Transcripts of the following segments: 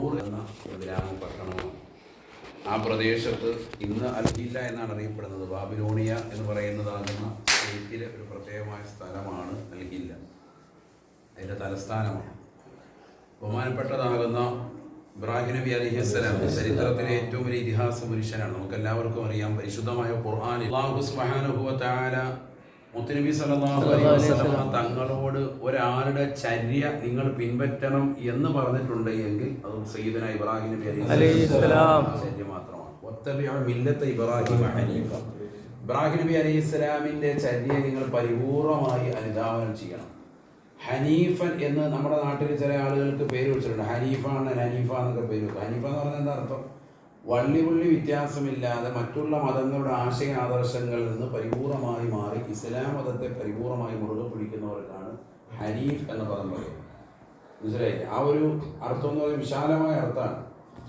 തൂർ എന്ന ഗ്രാമപട്ടണമാണ്. ആ പ്രദേശത്ത് ഇന്ന് അൽഹില്ല എന്നാണ് അറിയപ്പെടുന്നത്. ബാബിലോണിയ എന്ന് പറയുന്നതാകുന്ന സ്റ്റേറ്റിലെ ഒരു പ്രത്യേകമായ സ്ഥലമാണ് അൽഹില്ല. അതിൻ്റെ തലസ്ഥാനമാണ്. ബഹുമാനപ്പെട്ടതാകുന്ന ഇബ്രാഹിം നബി അലൈഹിസ്സലാം ചരിത്രത്തിലെ ഏറ്റവും വലിയ ഇതിഹാസ പുരുഷനാണ്. നമുക്കെല്ലാവർക്കും അറിയാം. പരിശുദ്ധമായ ഖുർആനിൽ അല്ലാഹു സുബ്ഹാനഹു വ തആല മുത്തുനബി സല്ലല്ലാഹു അലൈഹി വസല്ലം തങ്ങളോട് ഒരാളുടെ ചര്യ നിങ്ങൾ പിൻപറ്റണം എന്ന് പറഞ്ഞിട്ടുണ്ട് എങ്കിൽ അത് സയ്യിദുനാ ഇബ്രാഹിം നബി അലൈഹിസ്സലാം ചര്യ മാത്രമാണ്. വത്തബിഉ മില്ലത ഇബ്രാഹിം ഹനീഫ. ഇബ്രാഹിം നബി അലൈഹിസ്സലാമിന്റെ ചര്യയെ നിങ്ങൾ പരിപൂർണമായി അനുധാവനം ചെയ്യണം. ഹനീഫൻ എന്ന് നമ്മുടെ നാട്ടിൽ ചില ആളുകൾക്ക് പേര് വെച്ചിട്ടുണ്ട്. ഹനീഫ എന്നൊക്കെ പേര് വെക്കും. ഹനീഫ എന്ന് പറഞ്ഞാൽ എന്താ അർത്ഥം? വള്ളി വ്യത്യാസമില്ലാതെ മറ്റുള്ള മതങ്ങളുടെ ആശയ ആദർശങ്ങളിൽ നിന്ന് പരിപൂർണമായി മാറി ഇസ്ലാം മതത്തെ പരിപൂർണമായി മുറുകെ പിടിക്കുന്നവർക്കാണ് ഹനീഫ് എന്ന പദം പറയുന്നത്. മനസ്സിലായില്ലേ? ആ ഒരു അർത്ഥം എന്ന് പറയുന്നത് വിശാലമായ അർത്ഥമാണ്.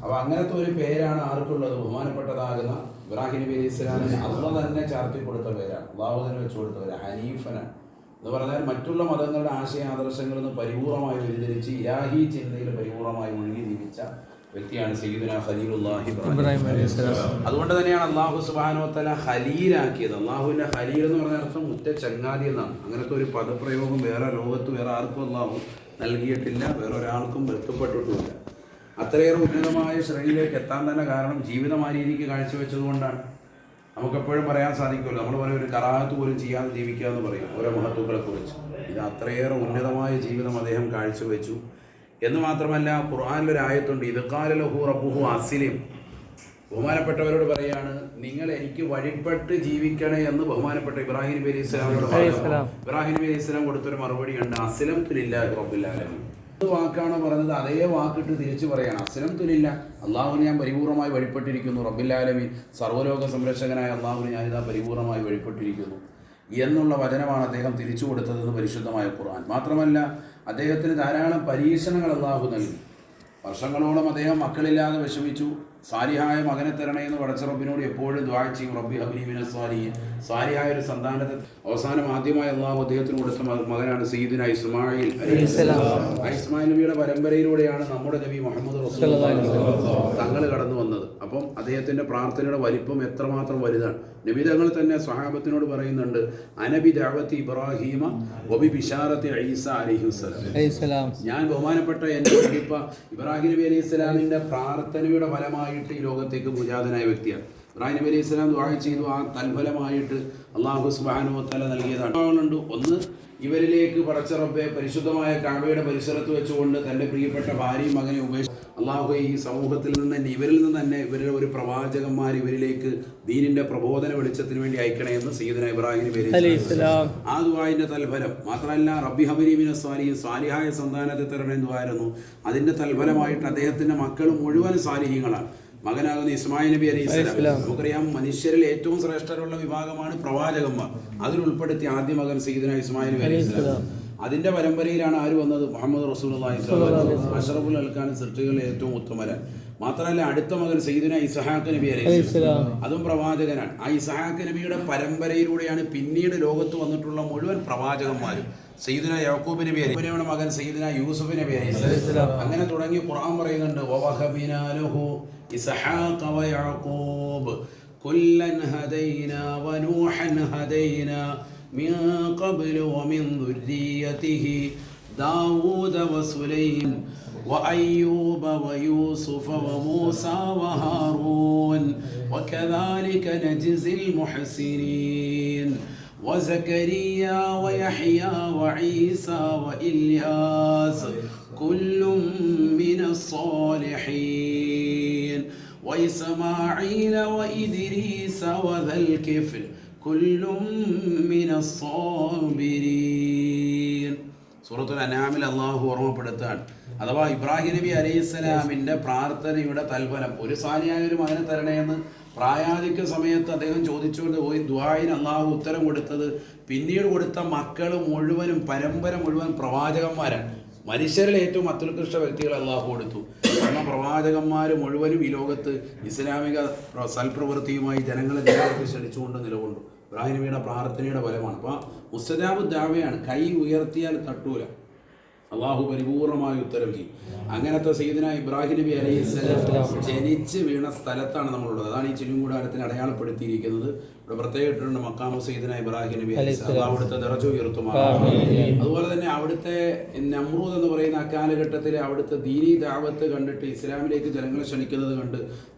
അപ്പോൾ അങ്ങനത്തെ ഒരു പേരാണ് ആർക്കുള്ളത്? ബഹുമാനപ്പെട്ടതാകുന്ന ഇബ്രാഹിം നബി അലൈഹി സ്വലാമിന് അള്ളാഹ് തന്നെ ചാർത്തി കൊടുത്ത പേരാണ്. അള്ളാഹു തന്നെ വെച്ചു കൊടുത്ത പേരാണ് ഹനീഫനാണ്. എന്ന് പറഞ്ഞാൽ മറ്റുള്ള മതങ്ങളുടെ ആശയ ആദർശങ്ങളിൽ നിന്ന് പരിപൂർണമായി വ്യതിചലിച്ച് ഇലാഹി ചിന്തയിൽ പരിപൂർണമായി ഒഴുകി ജീവിച്ച വ്യക്തിയാണ് സയ്യിദുനാ ഖലീലുല്ലാഹി ഇബ്രാഹിം അലൈഹിസ്സലാം. അതുകൊണ്ട് തന്നെയാണ് അല്ലാഹു സുബ്ഹാനഹു വ തആല ഖലീലാക്കിയത്. അല്ലാഹുവിന്റെ ഖലീൽ എന്ന് പറഞ്ഞ അർത്ഥം ഉറ്റ ചങ്ങാതി എന്നാണ്. അങ്ങനത്തെ ഒരു പദപ്രയോഗം വേറെ ലോകത്ത് വേറെ ആർക്കും അല്ലാഹു നൽകിയിട്ടില്ല, വേറെ ഒരാൾക്കും ബന്ധപ്പെട്ടിട്ടുമില്ല. അത്രയേറെ ഉന്നതമായ ശ്രേണിയിലേക്ക് എത്താൻ തന്നെ കാരണം ജീവിതം ആ രീതിക്ക് കാഴ്ചവെച്ചതുകൊണ്ടാണ്. നമുക്കെപ്പോഴും പറയാൻ സാധിക്കുമല്ലോ, നമ്മൾ പറയും ഒരു കറാഹത്ത് പോലും ചെയ്യാതെ ജീവിക്കുക എന്ന് പറയും ഓരോ മഹത്തുക്കളെ കുറിച്ച്. ഇത് അത്രയേറെ ഉന്നതമായ ജീവിതം അദ്ദേഹം കാഴ്ചവെച്ചു എന്ന് മാത്രമല്ല, ഖുർആനിലൊരു ആയത്തുണ്ട്, ഇത് ഖാല ലഹു റബ്ബുഹു അസ്ലിം. ബഹുമാനപ്പെട്ടവരോട് പറയാണ്, നിങ്ങൾ എനിക്ക് വഴിപ്പെട്ട് ജീവിക്കണേ എന്ന് ബഹുമാനപ്പെട്ട ഇബ്രാഹിം നബി അലൈഹി സ്വലാമിനോട് ഇബ്രാഹിം നബി അലൈഹി സ്വലാം കൊടുത്തൊരു മറുപടിയുണ്ട്, അസ്ലംതു ലില്ലാഹി റബ്ബിൽ ആലമീൻ. വാക്കാണോ പറഞ്ഞത്? അതേ വാക്കിട്ട് തിരിച്ചു പറയാണ്, അസ്ലംതു ലില്ലാഹ്, അള്ളാഹുവിന് ഞാൻ പരിപൂർണമായി വഴിപ്പെട്ടിരിക്കുന്നു, റബ്ബിൽ ആലമീൻ, സർവ്വലോക സംരക്ഷകനായ അള്ളാഹുവിന് ഞാനിതാ പരിപൂർണമായി വഴിപ്പെട്ടിരിക്കുന്നു എന്നുള്ള വചനമാണ് അദ്ദേഹം തിരിച്ചു കൊടുത്തതെന്ന് പരിശുദ്ധമായ ഖുർആൻ. മാത്രമല്ല അദ്ദേഹത്തിന് ധാരാളം പരീക്ഷണങ്ങൾ അള്ളാഹു നൽകി. വർഷങ്ങളോളം അദ്ദേഹം മക്കളില്ലാതെ വിഷമിച്ചു. സാലിഹായ മകനെ തരണേ എന്ന് പടച്ച റബ്ബിനോട് എപ്പോഴും ദുആ ചെയ്യും, റബ്ബി ഹബ്ലി മിനസ് സാലിഹീൻ. സാലിഹായ ഒരു സന്താനത്തെ അവസാനം ആദ്യമായി അള്ളാഹു അദ്ദേഹത്തിന് കൊടുത്ത മകനാണ് സയ്യിദുനാ ഇസ്മായിൽ അലൈഹിസ്സലാം. ആ ഇസ്മായിൽ നബിയുടെ പരമ്പരയിലൂടെയാണ് നമ്മുടെ നബി മുഹമ്മദ് റസൂലുള്ളാഹി തങ്ങൾ കടന്നു വന്നത്. അപ്പം അദ്ദേഹത്തിന്റെ പ്രാർത്ഥനയുടെ വലിപ്പം എത്രമാത്രം വലുതാണ്. നബി തങ്ങൾ തന്നെ സ്വഹാബത്തിനോട് പറയുന്നുണ്ട്, അനബി ദഅവത്തി ഇബ്രാഹീമ വബി ബിശാറത്തി ഈസാ അലൈഹിസ്സലാം. ഞാൻ ബഹുമാനപ്പെട്ട എൻ്റെ ഖലീഫ ഇബ്രാഹിം നബി അലൈഹിസ്സലാമിന്റെ പ്രാർത്ഥനയുടെ ഫലമായിട്ട് ഈ ലോകത്തേക്ക് പൂജാതനായ വ്യക്തിയാണ്. ഇബ്രാഹിം നബി അലൈഹി സ്വലാം ദുആ ചെയ്തു. ആ തൽഫലമായിട്ട് അല്ലാഹു സുബ്ഹാനഹു വ തആല നൽകിയതാണ്. ഒന്ന്, ഇവരിലേക്ക് പടച്ച റബ്ബെ പരിശുദ്ധമായ കഅബയുടെ പരിസരത്ത് വെച്ചുകൊണ്ട് തൻ്റെ പ്രിയപ്പെട്ട ഭാര്യയും മകനെ ഉപേക്ഷിച്ചു അള്ളാഹു ഈ സമൂഹത്തിൽ നിന്ന് തന്നെ ഇവരിൽ നിന്ന് തന്നെ ഇവരുടെ ഒരു പ്രവാചകന്മാർ ഇവരിലേക്ക് ദീനിന്റെ പ്രബോധന വെളിച്ചത്തിന് വേണ്ടി അയക്കണേ എന്ന് സയ്യിദുനാ ഇബ്രാഹിം നബി അലൈഹി സ്വലാം. ആ ദുആഇന്റെ തൽഫലം മാത്രമല്ല, റബ്ബി ഹബ്ലി മിനസ് സാലിഹീൻ, സാലിഹായ സന്താനത്തെ തരണേ എന്ന് ദുആയിരുന്നു. അതിന്റെ തൽഫലമായിട്ട് അദ്ദേഹത്തിന്റെ മക്കൾ മുഴുവൻ സാലിഹീങ്ങളാണ്. മകനാകുന്ന ഇസ്മായിൽ നബി അലൈഹിസ്സലാം. നമുക്കറിയാം, മനുഷ്യരിൽ ഏറ്റവും ശ്രേഷ്ഠരുള്ള വിഭാഗമാണ് പ്രവാചകന്മാർ. അതിലുൾപ്പെടുത്തി ആദ്യ മകൻ സയ്യിദുനാ ഇസ്മായിൽ നബി അലൈഹിസ്സലാം. അതിന്റെ പരമ്പരയിലാണ് ആര് വന്നത്? മുഹമ്മദ് റസൂലുള്ളാഹി സ്വല്ലല്ലാഹു അലൈഹി വസല്ലം. അഷ്റഫുൽ ഖൽഖാൻ, സൃഷ്ടികളിലെ ഏറ്റവും ഉത്തമരാൻ. മാത്രമല്ല അടുത്ത മകൻ സയ്യിദുനാ ഇസ്ഹാഖ് നബി അലൈഹിസ്സലാം, അതും പ്രവാചകനാണ്. ആ ഇസ്ഹാഖ് നബിയുടെ പരമ്പരയിലൂടെയാണ് പിന്നീട് ലോകത്ത് വന്നിട്ടുള്ള മുഴുവൻ പ്രവാചകന്മാരും. സയ്യിദുനാ യാക്കൂബ് നബി അലൈഹിസ്സലാം മകൻ സയ്യിദുനാ യൂസുഫ് നബി അലൈഹിസ്സലാം. അങ്ങനെ തുടങ്ങി ഖുർആൻ പറയുന്നുണ്ട്, വവഹബിനാ ലഹു ഇസ്ഹാഖ വയാക്കൂബ് കുല്ലൻ ഹദൈനാ വനൂഹൻ ഹദൈനാ من قبل ومن ذريته داود وسليم وأيوب ويوسف وموسى وهارون وكذلك نجزي المحسنين وزكريا ويحيى وعيسى وإلياس كل من الصالحين وإسماعيل وإدريس وذا الكفل കുല്ലും മിനസ് സാബിരീൻ. സൂറത്തുൽ അൻആമിൽ അല്ലാഹു ഓർമ്മപ്പെടുത്താണ്. അഥവാ ഇബ്രാഹിം നബി അലൈഹിസ്സലാമിന്റെ പ്രാർത്ഥനയുടെ തൽഫലം, ഒരു സാലിഹായ ഒരു മകനെ തരണേന്ന് പ്രായാധിക്യ സമയത്ത് അദ്ദേഹം ചോദിച്ചുകൊണ്ട് പോയി ദുആഇന് അല്ലാഹു ഉത്തരം കൊടുത്തത് പിന്നീട് കൊടുത്ത മക്കൾ മുഴുവനും പരമ്പര മുഴുവൻ പ്രവാചകന്മാരാണ്. മനുഷ്യരിൽ ഏറ്റവും അത്യുത്കൃഷ്ട വ്യക്തികൾ അല്ലാഹു കൊടുത്തു. കാരണം പ്രവാചകന്മാർ മുഴുവനും ഈ ലോകത്ത് ഇസ്ലാമിക സൽപ്രവൃത്തിയുമായി ജനങ്ങളെ ക്ഷണിച്ചുകൊണ്ട് നിലകൊണ്ടു. ഇബ്രാഹിം നബിയുടെ പ്രാർത്ഥനയുടെ ഫലമാണ്. അപ്പോൾ മുസ്തജാബു ദഅവയാണ്. കൈ ഉയർത്തിയാൽ തട്ടൂല. അള്ളാഹു പരിപൂർണമായി ഉത്തരം ചെയ്യും. അങ്ങനത്തെ സയ്യിദുനാ ഇബ്രാഹിം നബി അലൈഹിസ്സലാം ജനിച്ച് വീണ സ്ഥലത്താണ് നമ്മളുള്ളത്. അതാണ് ഈ ചിലുങ്കൂടാരത്തിന് അടയാളപ്പെടുത്തിയിരിക്കുന്നത്. ഇവിടെ പ്രത്യേകിട്ടുണ്ട് മഖാമു സയ്യിദുനാ ഇബ്രാഹിം നബി അലൈഹിസ്സലാം. അവിടുത്തെ ദറജ ഉയർത്തുമാറാകട്ടെ. അതുപോലെ തന്നെ അവിടുത്തെ നമ്രൂദ് എന്ന് പറയുന്ന അക്കാലഘട്ടത്തിൽ അവിടുത്തെ ദീനീ ദഅവത്ത് കണ്ടിട്ട് ഇസ്ലാമിലേക്ക് ജനങ്ങളെ ക്ഷണിക്കുന്നത് കണ്ട്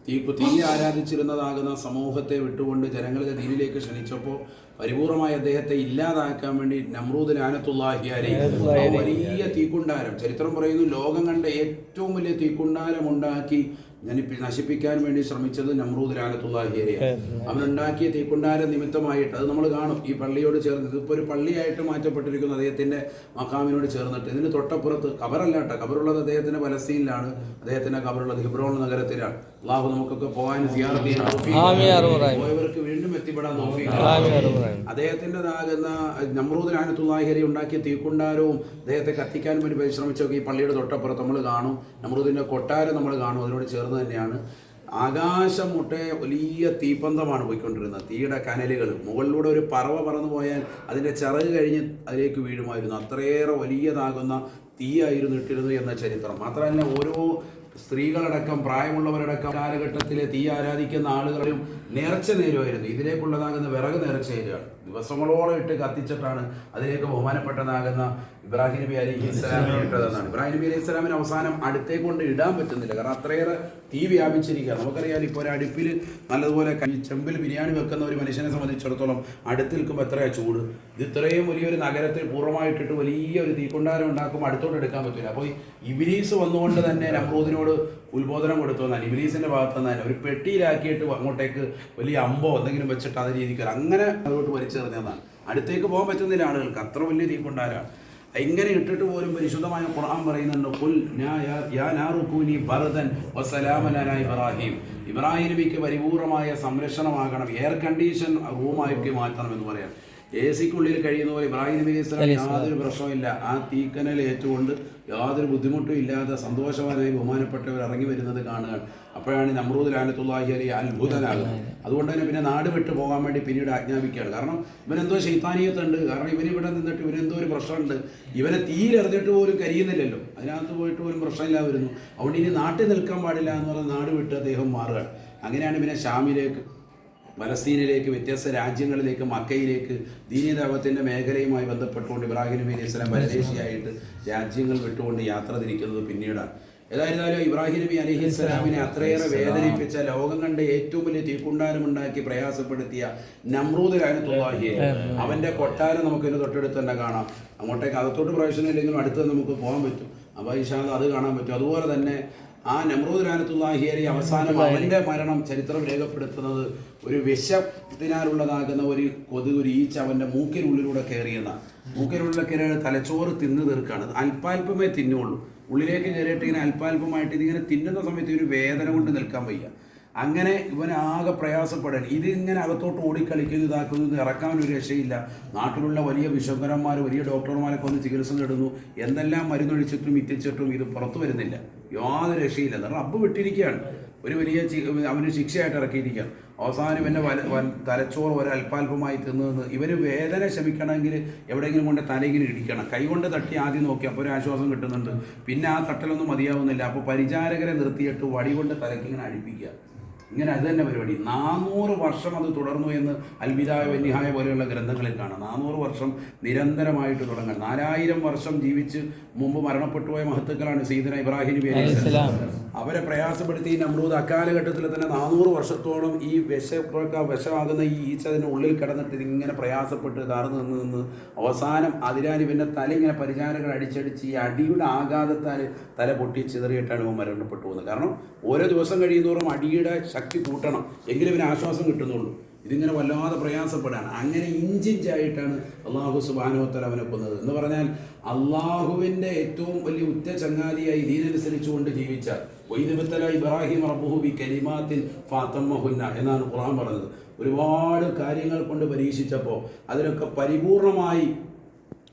തീ ആരാധിച്ചിരുന്നതാകുന്ന സമൂഹത്തെ വിട്ടുകൊണ്ട് ജനങ്ങളെ ദീനിലേക്ക് ക്ഷണിച്ചപ്പോൾ പരിപൂർണമായി അദ്ദേഹത്തെ ഇല്ലാതാക്കാൻ വേണ്ടി നമ്രൂദ് ലഅനത്തുല്ലാഹി അലൈഹി വലിയ തീക്കുണ്ടാരം, ചരിത്രം പറയുന്നു ലോകം കണ്ട ഏറ്റവും വലിയ തീക്കുണ്ടാരം ഉണ്ടാക്കി നശിപ്പിക്കാൻ വേണ്ടി ശ്രമിച്ചത് നമ്രൂദ് ലഅനത്തുല്ലാഹി അലൈഹി. അവനുണ്ടാക്കിയ തീക്കുണ്ടാര നിമിത്തമായിട്ട് അത് നമ്മൾ കാണും. ഈ പള്ളിയോട് ചേർന്ന് ഇതിപ്പോൾ ഒരു പള്ളിയായിട്ട് മാറ്റപ്പെട്ടിരിക്കുന്നു അദ്ദേഹത്തിന്റെ മഖാമിനോട് ചേർന്നിട്ട്. ഇതിന് തൊട്ടപ്പുറത്ത് ഖബറല്ല കേട്ടോ, ഖബറുള്ളത് അദ്ദേഹത്തിന്റെ പലസ്തീനിലാണ്, അദ്ദേഹത്തിന്റെ ഖബറുള്ളത് ഹിബ്രോൺ നഗരത്തിലാണ്. അള്ളാഹു നമുക്കൊക്കെ പോകാൻ സിയാറത്ത് ചെയ്യാൻ പോയവർക്ക് വീണ്ടും എത്തിപ്പെടാൻ തൗഫീഖ്. അദ്ദേഹത്തിൻ്റെതാകുന്ന നമ്രൂദ് ലഅനത്തുല്ലാഹി അലൈഹി ഉണ്ടാക്കിയ തീക്കുണ്ടാരവും അദ്ദേഹത്തെ കത്തിക്കാൻ വേണ്ടി പരിശ്രമിച്ചൊക്കെ ഈ പള്ളിയുടെ തൊട്ടപ്പുറത്ത് നമ്മൾ കാണും. നമ്രൂദിന്റെ കൊട്ടാരം നമ്മൾ കാണും, അതിനോട് ചേർന്ന് തന്നെയാണ്. ആകാശം മുട്ടെ വലിയ തീപ്പന്തമാണ് പോയിക്കൊണ്ടിരുന്നത്. തീയുടെ കനലുകൾ മുകളിലൂടെ ഒരു പറവ പറന്നു പോയാൽ അതിൻ്റെ ചിറക് കഴിഞ്ഞ് അതിലേക്ക് വീഴുമായിരുന്നു. അത്രയേറെ വലിയതാകുന്ന തീയായിരുന്നു ഇട്ടിരുന്നത് എന്ന ചരിത്രം. മാത്രമല്ല ഓരോ സ്ത്രീകളടക്കം പ്രായമുള്ളവരടക്കം കാലഘട്ടത്തിലെ തീ ആരാധിക്കുന്ന ആളുകളും നേർച്ച നേരുമായിരുന്നു. ഇതിലേക്കുള്ളതാകുന്ന വിറക് നേർച്ച നേരുകയാണ്. ദിവസങ്ങളോളം ഇട്ട് കത്തിച്ചിട്ടാണ് അതിലേക്ക് ബഹുമാനപ്പെട്ടതാകുന്ന ഇബ്രാഹിം നബി അലൈഹിസ്സലാമിനെ ഇട്ടതെന്നാണ്. ഇബ്രാഹിം നബി അലൈഹിസ്സലാമിന് അവസാനം അടുത്തേക്ക് കൊണ്ട് ഇടാൻ പറ്റുന്നില്ല, കാരണം അത്രയേറെ തീ വ്യാപിച്ചിരിക്കുകയാണ്. നമുക്കറിയാം ഇപ്പോൾ ഒരു അടുപ്പിൽ നല്ലതുപോലെ ചെമ്പിൽ ബിരിയാണി വെക്കുന്ന ഒരു മനുഷ്യനെ സംബന്ധിച്ചിടത്തോളം അടുത്ത് നിൽക്കുമ്പോൾ എത്രയാണ് ചൂട്. ഇത് ഇത്രയും വലിയൊരു നഗരത്തിൽ പൂർണ്ണമായിട്ടിട്ട് വലിയ ഒരു തീക്കുണ്ടാരം ഉണ്ടാക്കുമ്പോൾ അടുത്തോട്ട് എടുക്കാൻ പറ്റില്ല. അപ്പോൾ ഇബ്ലീസ് വന്നുകൊണ്ട് തന്നെ നമ്രൂദിനോട് ഉത്ബോധനം കൊടുത്തു എന്നാൽ ഇബ്ലീസിന്റെ ഭാഗത്ത് നിന്ന് തന്നെ ഒരു പെട്ടിയിലാക്കിയിട്ട് അങ്ങോട്ടേക്ക് വലിയ അമ്പോ എന്തെങ്കിലും വെച്ചിട്ട് അത് രീതിക്ക് അങ്ങനെ അതോട്ട് വലിച്ചെറിഞ്ഞതാണ്. അടുത്തേക്ക് പോകാൻ പറ്റുന്നില്ല ആളുകൾക്ക്, അത്ര വലിയ തീക്കുണ്ടാരാണ്. ഇങ്ങനെ ഇട്ടിട്ട് പോലും പരിശുദ്ധമായ ഖുർആൻ പറയുന്നുണ്ട്, ഖുൽ യാ നാറു കൂനി ബർദൻ വസലാമൻ അലാ ഇബ്രാഹിം. ഇബ്രാഹിം നബിക്ക് പരിപൂർണമായ സംരക്ഷണമാകണം, എയർ കണ്ടീഷൻ റൂമാക്കി മാറ്റണം എന്ന് പറയാം. AC-ക്കുള്ളിൽ കഴിയുന്ന പോലെ ഇബ്രാഹിം നബി അലൈഹി സ്വലാം യാതൊരു പ്രശ്നമില്ല, ആ തീക്കനൽ ഏറ്റുകൊണ്ട് യാതൊരു ബുദ്ധിമുട്ടും ഇല്ലാതെ സന്തോഷവാനായി ബഹുമാനപ്പെട്ടവർ ഇറങ്ങി വരുന്നത് കാണുകയാണ്. അപ്പോഴാണ് നമ്രൂദ് ലഅനത്തുല്ലാഹി അലൈഹി അത്ഭുതനാകുന്നത്. അതുകൊണ്ട് തന്നെ പിന്നെ നാട് വിട്ടു പോകാൻ വേണ്ടി പിന്നീട് ആജ്ഞാപിക്കുകയാണ്. കാരണം ഇവനെന്തോ ശൈത്താനിയത്തുണ്ട്, കാരണം ഇവനിവിടെ നിന്നിട്ട് ഇവനെന്തോ ഒരു പ്രശ്നമുണ്ട്, ഇവനെ തീരെറിഞ്ഞിട്ട് പോലും കരിയുന്നില്ലല്ലോ, അതിനകത്ത് പോയിട്ട് പോലും പ്രശ്നമില്ല വരുന്നു. അതുകൊണ്ട് ഇനി നാട്ടിൽ നിൽക്കാൻ പാടില്ല എന്ന് പറഞ്ഞ് നാട് വിട്ട് അദ്ദേഹം മാറുകയാണ്. അങ്ങനെയാണ് പിന്നെ ഷാമിലേക്ക്, ഫലസ്തീനിലേക്ക്, വ്യത്യസ്ത രാജ്യങ്ങളിലേക്ക്, മക്കയിലേക്ക് ദീനീ ദഅവത്തിന്റെ മേഖലയുമായി ബന്ധപ്പെട്ടുകൊണ്ട് ഇബ്രാഹിം നബി അലൈഹി സ്വലാം പരദേശിയായിട്ട് രാജ്യങ്ങൾ വിട്ടുകൊണ്ട് യാത്ര തിരിക്കുന്നത് പിന്നീടാണ്. ഏതായിരുന്നാലും ഇബ്രാഹിം നബി അലൈഹിസ്സലാമിനെ അത്രയേറെ വേദനിപ്പിച്ച, ലോകം കണ്ട ഏറ്റവും വലിയ തീക്കുണ്ടാരമുണ്ടാക്കി പ്രയാസപ്പെടുത്തിയ നമ്രൂദ് ലഅനത്തുല്ലാഹി അവന്റെ കൊട്ടാരം നമുക്കിന്ന് തൊട്ടടുത്ത് തന്നെ കാണാം. അങ്ങോട്ടേക്ക് അകത്തോട്ട് പ്രവേശനമില്ലെങ്കിലും അടുത്ത് നമുക്ക് പോകാൻ പറ്റും. അപ്പോൾ ഇൻഷാ അല്ലാഹ് അത് കാണാൻ പറ്റും. അതുപോലെ തന്നെ ആ നമ്രൂദ് ലഅനത്തുല്ലാഹി അലൈഹി അവസാനം അവന്റെ മരണം ചരിത്രം രേഖപ്പെടുത്തുന്നത് ഒരു വിഷത്തിനാലുള്ളതാകുന്ന ഒരു കൊതുക്, ഒരു ഈച്ച അവന്റെ മൂക്കിനുള്ളിലൂടെ കയറിയതാണ്. മൂക്കിനുള്ളിൽ കയറിയ തലച്ചോറ് തിന്നു തീർക്കാണ്. അല്പാൽപ്പമേ തിന്നുള്ളൂ, ഉള്ളിലേക്ക് കയറിയിട്ട് ഇങ്ങനെ അല്പാൽപ്പമായിട്ട് ഇതിങ്ങനെ തിന്നുന്ന സമയത്ത് ഒരു വേദന കൊണ്ട് നിൽക്കാൻ വയ്യ. അങ്ങനെ ഇവനാകെ പ്രയാസപ്പെടാൻ, ഇതിങ്ങനെ അകത്തോട്ട് ഓടിക്കളിക്കുന്നത് ഇതാക്കുന്നത്, ഇറക്കാൻ ഒരു രക്ഷയില്ല. നാട്ടിലുള്ള വലിയ വിശങ്കരന്മാർ, വലിയ ഡോക്ടർമാരൊക്കെ വന്ന് ചികിത്സ നേടുന്നു, എന്തെല്ലാം മരുന്നൊഴിച്ചിട്ടും ഇറ്റിച്ചിട്ടും ഇത് പുറത്തു വരുന്നില്ല, യാതൊരു രക്ഷയില്ല. കാരണം റബ്ബ് വിട്ടിരിക്കുകയാണ്, ഒരു വലിയ അവന് ശിക്ഷയായിട്ട് ഇറക്കിയിരിക്കുകയാണ്. അവസാനം ഇവൻ്റെ തലച്ചോറ് ഒരല്പാൽപ്പമായി തിന്നു. ഇവന് വേദന ശമിക്കണമെങ്കിൽ എവിടെയെങ്കിലും കൊണ്ട് തലയിങ്ങനെ ഇടിക്കണം, കൈകൊണ്ട് തട്ടി ആദ്യം നോക്കി, അപ്പോൾ ഒരു ആശ്വാസം കിട്ടുന്നുണ്ട്. പിന്നെ ആ തട്ടലൊന്നും മതിയാവുന്നില്ല, അപ്പോൾ പരിചാരകരെ നിർത്തിയിട്ട് വടി കൊണ്ട് തലയ്ക്കിങ്ങനെ അടിപ്പിക്കുക. ഇങ്ങനെ അത് തന്നെ പരിപാടി. 400 വർഷം അത് തുടർന്നു എന്ന് അൽബിദായ വന്നിഹായ പോലെയുള്ള ഗ്രന്ഥങ്ങളിൽ കാണാം. 400 വർഷം നിരന്തരമായിട്ട് തുടങ്ങാൻ. 4000 വർഷം ജീവിച്ച് മുമ്പ് മരണപ്പെട്ടുപോയ മഹത്തുക്കളാണ് സയ്യിദുനാ ഇബ്രാഹിം നബി അലൈഹിസ്സലാം. അവരെ പ്രയാസപ്പെടുത്തി നമ്രൂദ് അക്കാലഘട്ടത്തിൽ തന്നെ 400 വർഷത്തോളം ഈ വിഷമാകുന്ന ഈ ഈച്ച അതിൻ്റെ ഉള്ളിൽ കിടന്നിട്ട് ഇതിങ്ങനെ പ്രയാസപ്പെട്ട് കാർന്ന് നിന്ന് അവസാനം അതിരാൽ ഇവൻ്റെ തല ഇങ്ങനെ പരിചാരകർ അടിച്ചടിച്ച് ഈ അടിയുടെ ആഘാതത്താൽ തല പൊട്ടി ചിതറിയിട്ടാണ് ഇവൻ മരണപ്പെട്ടു പോകുന്നത്. കാരണം ഓരോ ദിവസം കഴിയുന്നതോറും അടിയുടെ ശക്തി കൂട്ടണം, എങ്കിലും ഇവന് ആശ്വാസം കിട്ടുന്നുള്ളൂ. ഇതിങ്ങനെ വല്ലാതെ പ്രയാസപ്പെടാൻ. അങ്ങനെ ഇഞ്ചിഞ്ചായിട്ടാണ് അള്ളാഹു സുബ്ഹാനഹു വ തആല അവനെ കൊന്നത്. എന്ന് പറഞ്ഞാൽ അള്ളാഹുവിൻ്റെ ഏറ്റവും വലിയ ഉറ്റ ചങ്ങാതിയായി ദീനനുസരിച്ചുകൊണ്ട് ജീവിച്ച ഇബ്രാഹിം റബ്ബുഹു ബി കലിമാത്തിൻ ഫഅതമ്മഹുന്ന എന്നാണ് ഖുർആൻ പറഞ്ഞത്. ഒരുപാട് കാര്യങ്ങൾ കൊണ്ട് പരീക്ഷിച്ചപ്പോൾ അതിലൊക്കെ പരിപൂർണമായി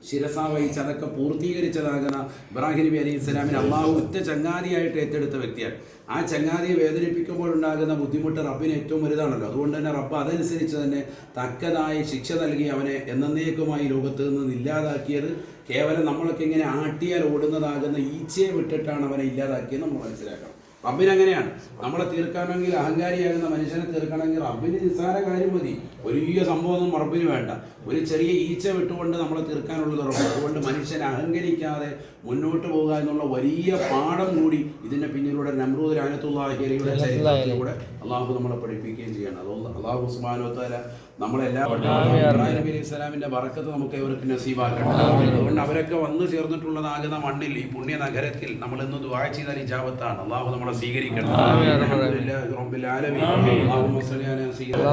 ശിരസ വഹിച്ച് അതൊക്കെ പൂർത്തീകരിച്ചതാകുന്ന ഇബ്രാഹിം നബി അലൈഹി സ്വലാമിനെ അള്ളാഹു ഉറ്റ ചങ്ങാതിയായിട്ട് ഏറ്റെടുത്ത വ്യക്തിയാണ്. ആ ചങ്ങാതിയെ വേദനിപ്പിക്കുമ്പോൾ ഉണ്ടാകുന്ന ബുദ്ധിമുട്ട് റബ്ബിന് ഏറ്റവും വലുതാണല്ലോ. അതുകൊണ്ട് തന്നെ റബ്ബ് അതനുസരിച്ച് തന്നെ തക്കതായി ശിക്ഷ നൽകി അവനെ എന്നേക്കുമായി ലോകത്ത് നിന്ന് ഇല്ലാതാക്കിയത് കേവലം നമ്മളൊക്കെ ഇങ്ങനെ ആട്ടിയാൽ ഓടുന്നതാകുന്ന ഈച്ചയെ വിട്ടിട്ടാണ് അവനെ ഇല്ലാതാക്കിയത് നമ്മൾ മനസ്സിലാക്കണം. റബ്ബിന് അങ്ങനെയാണ്. നമ്മളെ തീർക്കണമെങ്കിൽ, അഹങ്കാരിയാകുന്ന മനുഷ്യനെ തീർക്കണമെങ്കിൽ റബ്ബിന് നിസ്സാര കാര്യം മതി. വലിയ സംഭവമൊന്നും റബ്ബിന് വേണ്ട. ഒരു ചെറിയ ഈച്ച വിട്ടുകൊണ്ട് നമ്മളെ തീർക്കാനുള്ളത് റബ്ബ്. അതുകൊണ്ട് മനുഷ്യൻ അഹങ്കരിക്കാതെ മുന്നോട്ട് പോകുക എന്നുള്ള വലിയ പാഠം കൂടി ഇതിന്റെ പിന്നിലൂടെ നമ്രൂദ് ലഅനത്തുല്ലാഹിയുടെ ചരിത്രത്തിലൂടെ അള്ളാഹു നമ്മളെ പഠിപ്പിക്കുകയും ചെയ്യണം. അതുകൊണ്ട് അള്ളാഹു സുബ്ഹാനഹു വ തആല നമ്മളെല്ലാവരും ഇബ്രാഹിം നബി അലൈഹി സ്വലാമിന്റെ ബറക്കത്ത് നമുക്ക് ഏവർക്ക് നസീബാക്കട്ടെ. അതുകൊണ്ട് അവരൊക്കെ വന്നു ചേർന്നിട്ടുള്ളതാകുന്ന മണ്ണിൽ, ഈ പുണ്യ നഗരത്തിൽ നമ്മൾ ഇന്ന് ദുആ ചെയ്താൽ ഇജാബത്താണ്. അള്ളാഹു നമ്മളെ സ്വീകരിക്കണം. അൽഹംദുലില്ലാഹി റബ്ബിൽ ആലമീൻ. അല്ലാഹുമ്മ സ്വല്ലി അലാ സയ്യിദിനാ